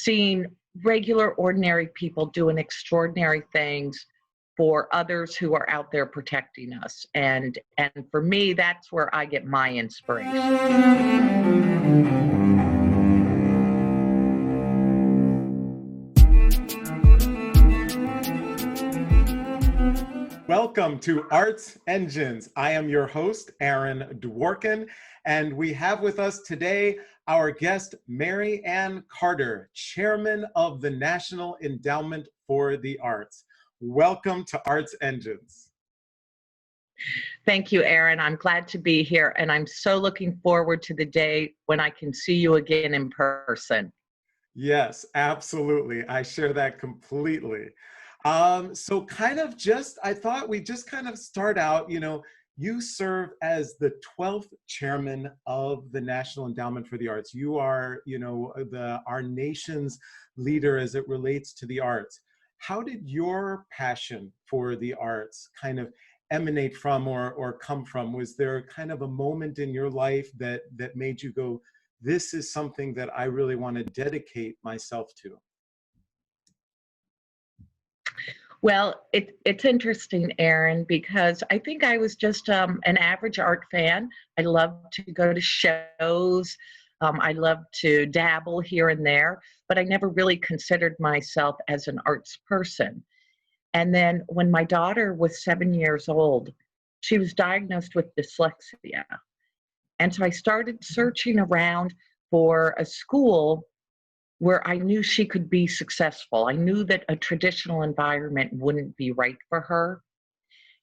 seeing regular, ordinary people doing extraordinary things for others who are out there protecting us. And for me, that's where I get my inspiration. Welcome to Arts Engines. I am your host, Aaron Dworkin, and we have with us today our guest, Mary Ann Carter, Chairman of the National Endowment for the Arts. Welcome to Arts Engines. Thank you, Aaron. I'm glad to be here, and I'm so looking forward to the day when I can see you again in person. Yes, absolutely. I share that completely. So I thought we'd just kind of start out, you serve as the 12th chairman of the National Endowment for the Arts. You are, our nation's leader as it relates to the arts. How did your passion for the arts kind of emanate from or come from? Was there kind of a moment in your life that made you go, this is something that I really want to dedicate myself to? Well, it's interesting, Aaron, because I think I was just an average art fan. I love to go to shows. I love to dabble here and there, but I never really considered myself as an arts person. And then when my daughter was 7 years old, she was diagnosed with dyslexia. And so I started searching around for a school where I knew she could be successful. I knew that a traditional environment wouldn't be right for her.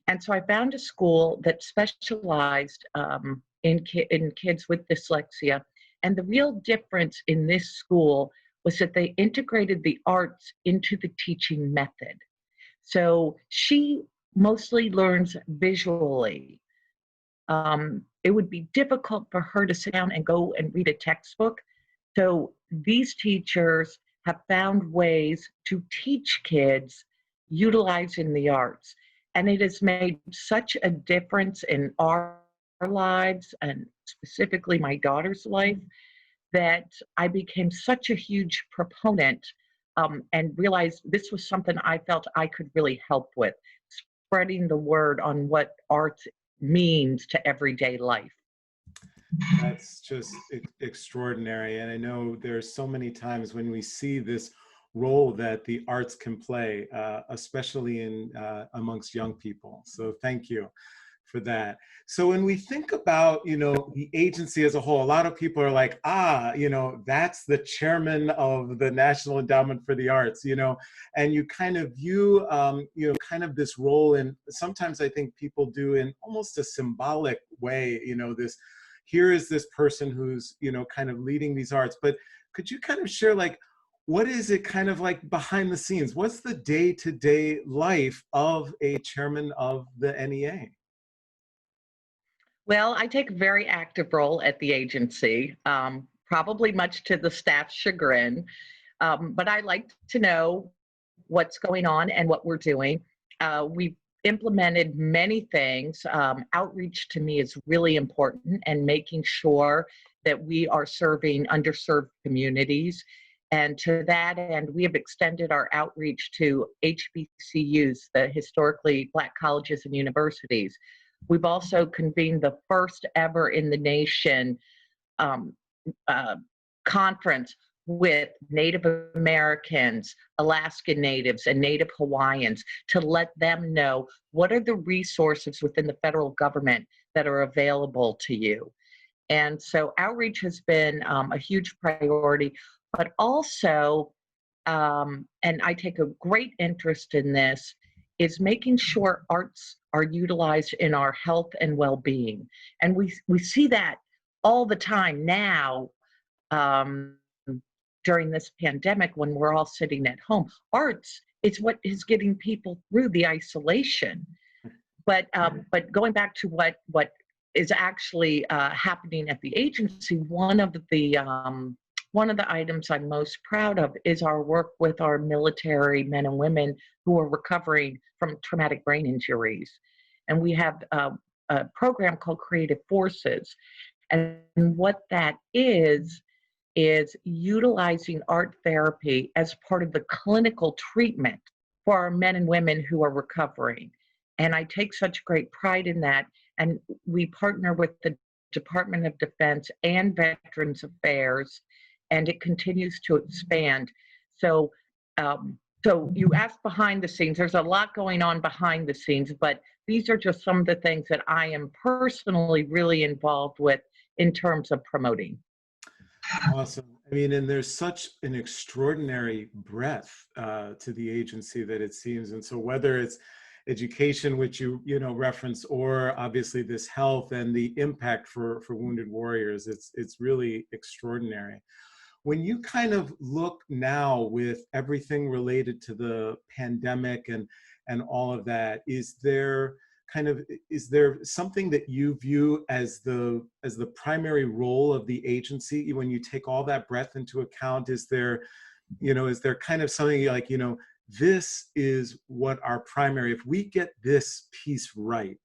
And so I found a school that specialized in kids with dyslexia. And the real difference in this school was that they integrated the arts into the teaching method. So she mostly learns visually. It would be difficult for her to sit down and go and read a textbook. So these teachers have found ways to teach kids utilizing the arts. And it has made such a difference in our lives, and specifically my daughter's life, that I became such a huge proponent and realized this was something I felt I could really help with, spreading the word on what art means to everyday life. That's just extraordinary. And I know there's so many times when we see this role that the arts can play, especially in amongst young people. So thank you for that. So when we think about, the agency as a whole, a lot of people are like, that's the chairman of the National Endowment for the Arts, and you kind of view, kind of this role, and sometimes I think people do in almost a symbolic way, here is this person who's, kind of leading these arts. But could you kind of share, like, what is it kind of like behind the scenes? What's the day-to-day life of a chairman of the NEA? Well, I take a very active role at the agency, probably much to the staff's chagrin, but I like to know what's going on and what we're doing. We've implemented many things. Outreach to me is really important, and making sure that we are serving underserved communities. And to that end, we have extended our outreach to HBCUs, the historically Black colleges and universities. We've also convened the first ever in the nation conference with Native Americans, Alaskan Natives, and Native Hawaiians to let them know what are the resources within the federal government that are available to you. And so outreach has been a huge priority, but also, and I take a great interest in this, is making sure arts are utilized in our health and well-being. And we see that all the time now during this pandemic when we're all sitting at home. Arts is what is getting people through the isolation. But going back to what is actually happening at the agency, one of the items I'm most proud of is our work with our military men and women who are recovering from traumatic brain injuries. And we have a program called Creative Forces. And what that is is utilizing art therapy as part of the clinical treatment for our men and women who are recovering. And I take such great pride in that. And we partner with the Department of Defense and Veterans Affairs, and it continues to expand. So, so you asked behind the scenes. There's a lot going on behind the scenes, but these are just some of the things that I am personally really involved with in terms of promoting. Awesome. I mean, and there's such an extraordinary breadth to the agency that it seems. And so whether it's education, which you know reference, or obviously this health and the impact for wounded warriors, it's really extraordinary. When you kind of look now with everything related to the pandemic and all of that, is there something that you view as the primary role of the agency when you take all that breadth into account? Is there kind of something like, this is what our primary, if we get this piece right,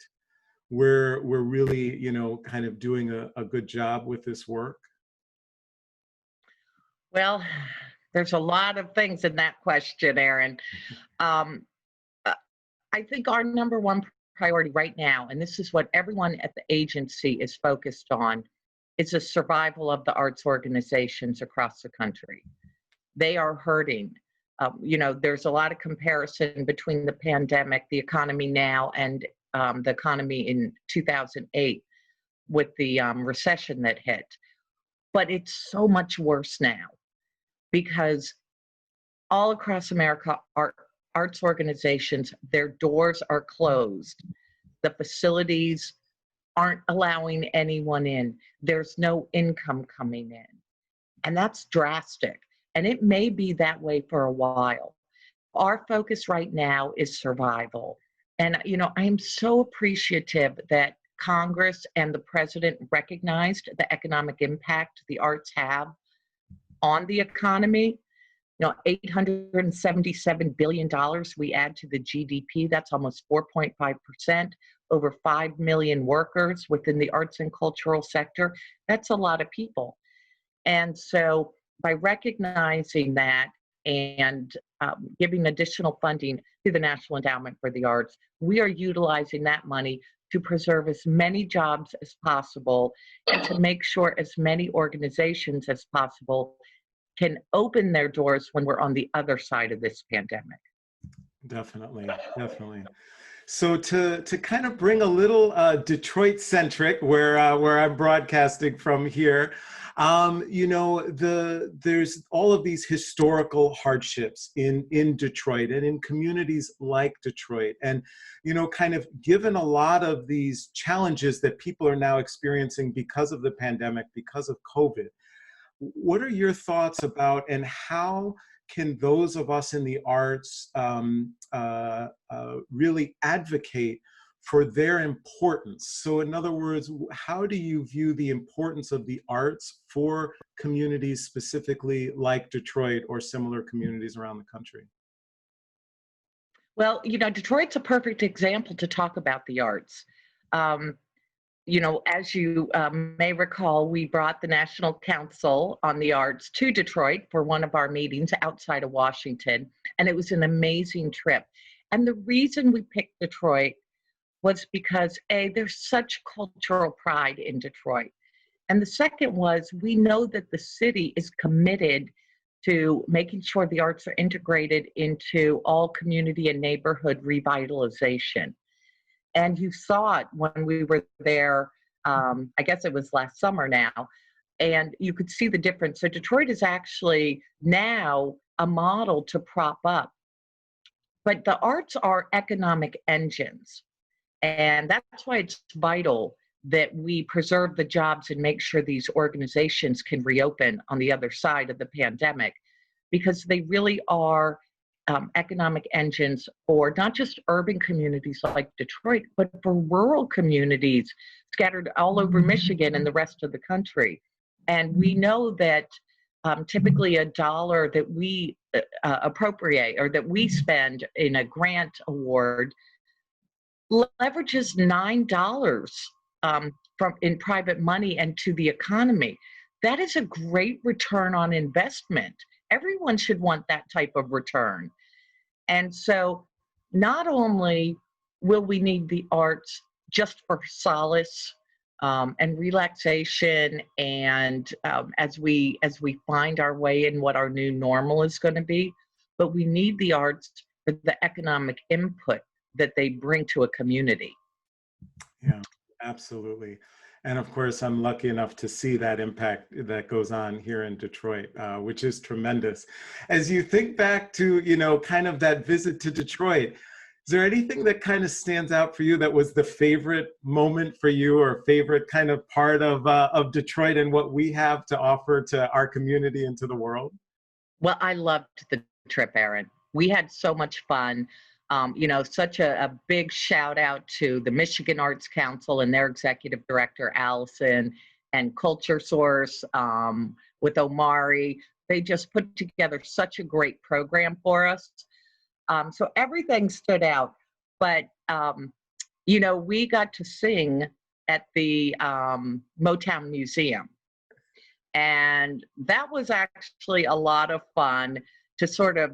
we're really, kind of doing a good job with this work? Well, there's a lot of things in that question, Aaron. Um, uh, I think our number one priority right now, and this is what everyone at the agency is focused on, is the survival of the arts organizations across the country. They are hurting. There's a lot of comparison between the pandemic, the economy now, and the economy in 2008 with the recession that hit. But it's so much worse now because all across America, arts organizations, their doors are closed. The facilities aren't allowing anyone in. There's no income coming in. And that's drastic. And it may be that way for a while. Our focus right now is survival. And, I am so appreciative that Congress and the president recognized the economic impact the arts have on the economy. $877 billion we add to the GDP. That's almost 4.5%. Over 5 million workers within the arts and cultural sector. That's a lot of people. And so by recognizing that and giving additional funding to the National Endowment for the Arts, we are utilizing that money to preserve as many jobs as possible and to make sure as many organizations as possible can open their doors when we're on the other side of this pandemic. Definitely, definitely. So to kind of bring a little Detroit centric, where I'm broadcasting from here, there's all of these historical hardships in Detroit and in communities like Detroit, and kind of given a lot of these challenges that people are now experiencing because of the pandemic, because of COVID. What are your thoughts about, and how can those of us in the arts really advocate for their importance? So in other words, how do you view the importance of the arts for communities specifically like Detroit or similar communities around the country? Well, Detroit's a perfect example to talk about the arts. As you may recall, we brought the National Council on the Arts to Detroit for one of our meetings outside of Washington, and it was an amazing trip. And the reason we picked Detroit was because, A, there's such cultural pride in Detroit. And the second was, we know that the city is committed to making sure the arts are integrated into all community and neighborhood revitalization. And you saw it when we were there, I guess it was last summer now, and you could see the difference. So Detroit is actually now a model to prop up. But the arts are economic engines. And that's why it's vital that we preserve the jobs and make sure these organizations can reopen on the other side of the pandemic, because they really are economic engines for not just urban communities like Detroit, but for rural communities scattered all over Michigan and the rest of the country. And we know that typically a dollar that we appropriate or that we spend in a grant award leverages $9 from in private money and to the economy. that is a great return on investment. Everyone should want that type of return. And so not only will we need the arts just for solace and relaxation, and as we find our way in what our new normal is going to be, but we need the arts for the economic input that they bring to a community. Yeah, absolutely. And of course, I'm lucky enough to see that impact that goes on here in Detroit, which is tremendous. As you think back to, kind of that visit to Detroit, is there anything that kind of stands out for you that was the favorite moment for you, or favorite kind of part of Detroit and what we have to offer to our community and to the world? Well, I loved the trip, Erin. We had so much fun. Such a big shout out to the Michigan Arts Council and their executive director, Allison, and Culture Source with Omari. They just put together such a great program for us. So everything stood out. But, we got to sing at the Motown Museum. And that was actually a lot of fun to sort of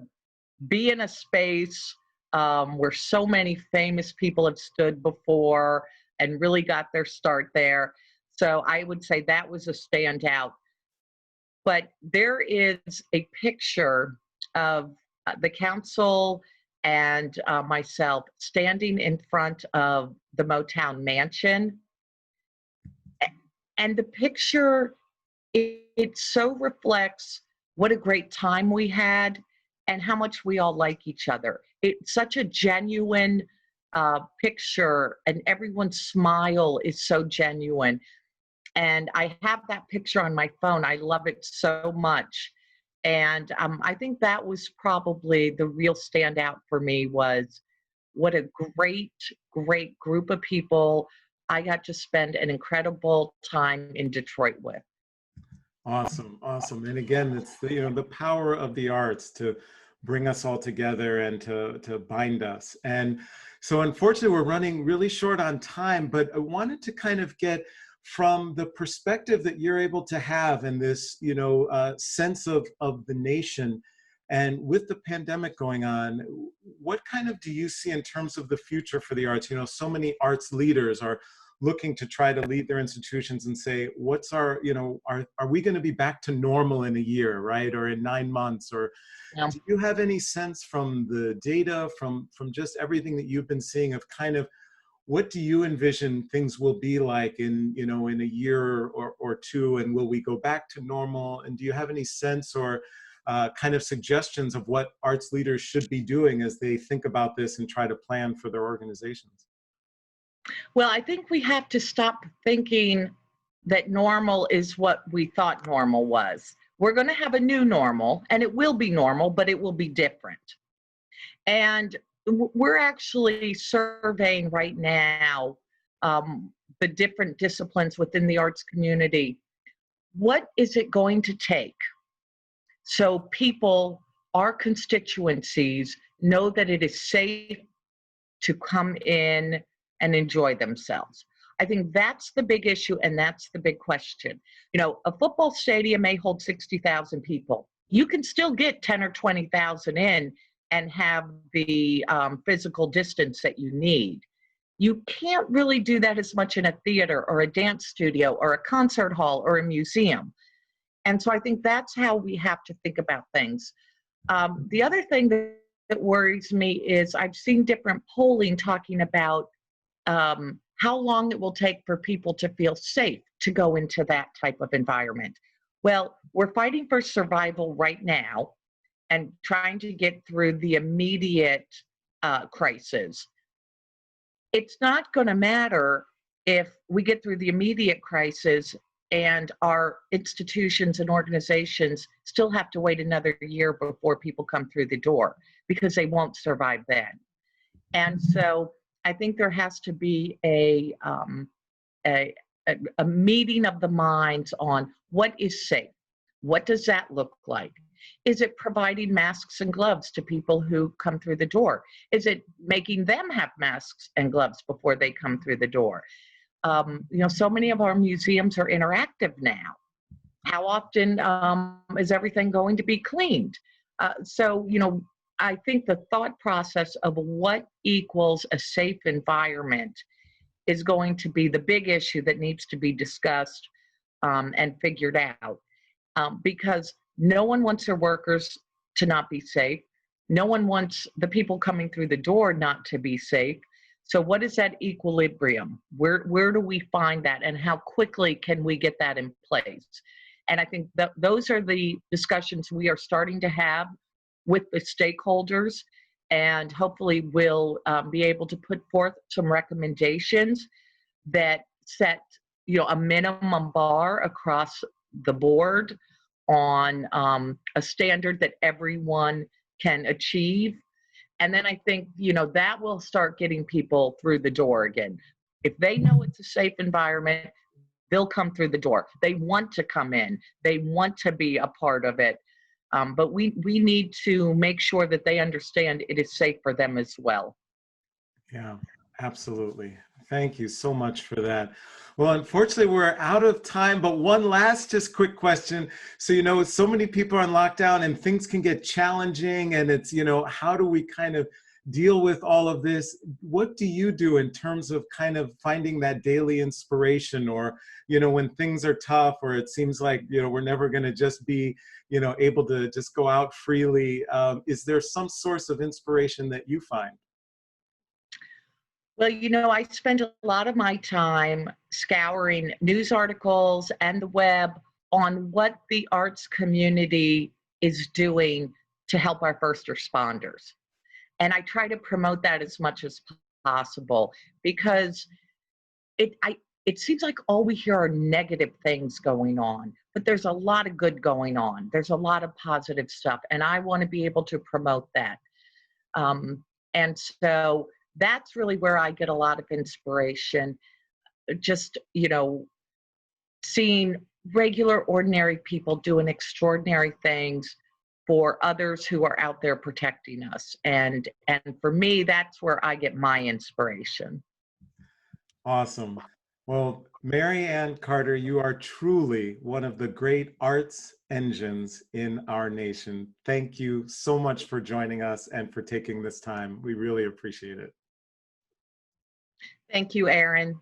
be in a space where so many famous people have stood before and really got their start there. So I would say that was a standout. But there is a picture of the council and myself standing in front of the Motown Mansion. And the picture, it so reflects what a great time we had and how much we all like each other. It's such a genuine picture, and everyone's smile is so genuine. And I have that picture on my phone. I love it so much. And I think that was probably the real standout for me, was what a great, great group of people I got to spend an incredible time in Detroit with. Awesome, awesome. And again, it's the power of the arts to bring us all together and to bind us. And so unfortunately, we're running really short on time, but I wanted to kind of get from the perspective that you're able to have in this, sense of the nation. And with the pandemic going on, what kind of do you see in terms of the future for the arts? So many arts leaders are looking to try to lead their institutions and say, what's our, are we going to be back to normal in a year, right? Or in 9 months? Or Yeah. do you have any sense from the data, from just everything that you've been seeing, of kind of what do you envision things will be like in, in a year or two, and will we go back to normal? And do you have any sense or kind of suggestions of what arts leaders should be doing as they think about this and try to plan for their organizations? Well, I think we have to stop thinking that normal is what we thought normal was. We're going to have a new normal, and it will be normal, but it will be different. And we're actually surveying right now the different disciplines within the arts community. What is it going to take so people, our constituencies, know that it is safe to come in and enjoy themselves? I think that's the big issue, and that's the big question. A football stadium may hold 60,000 people. You can still get 10 or 20,000 in and have the physical distance that you need. You can't really do that as much in a theater or a dance studio or a concert hall or a museum. And so I think that's how we have to think about things. The other thing that worries me is I've seen different polling talking about how long it will take for people to feel safe to go into that type of environment. Well, we're fighting for survival right now and trying to get through the immediate crisis. It's not going to matter if we get through the immediate crisis and our institutions and organizations still have to wait another year before people come through the door, because they won't survive then. And so I think there has to be a meeting of the minds on what is safe. What does that look like? Is it providing masks and gloves to people who come through the door? Is it making them have masks and gloves before they come through the door? So many of our museums are interactive now. how often is everything going to be cleaned? So, I think the thought process of what equals a safe environment is going to be the big issue that needs to be discussed and figured out, because no one wants their workers to not be safe. No one wants the people coming through the door not to be safe. So what is that equilibrium? Where do we find that, and how quickly can we get that in place? And I think that those are the discussions we are starting to have with the stakeholders, and hopefully we'll be able to put forth some recommendations that set a minimum bar across the board on a standard that everyone can achieve. And then I think that will start getting people through the door again. If they know it's a safe environment, they'll come through the door. They want to come in. They want to be a part of it. But we need to make sure that they understand it is safe for them as well. Yeah, absolutely. Thank you so much for that. Well, unfortunately, we're out of time, but one last just quick question. So, so many people are on lockdown and things can get challenging, and it's, how do we kind of deal with all of this? What do you do in terms of kind of finding that daily inspiration, or, when things are tough, or it seems like, we're never going to just be, able to just go out freely? Is there some source of inspiration that you find? Well, I spend a lot of my time scouring news articles and the web on what the arts community is doing to help our first responders. And I try to promote that as much as possible, because it seems like all we hear are negative things going on, but there's a lot of good going on. There's a lot of positive stuff, and I want to be able to promote that. And so that's really where I get a lot of inspiration. Just, seeing regular, ordinary people doing extraordinary things for others who are out there protecting us. And for me, that's where I get my inspiration. Awesome. Well, Mary Ann Carter, you are truly one of the great arts engines in our nation. Thank you so much for joining us and for taking this time. We really appreciate it. Thank you, Aaron.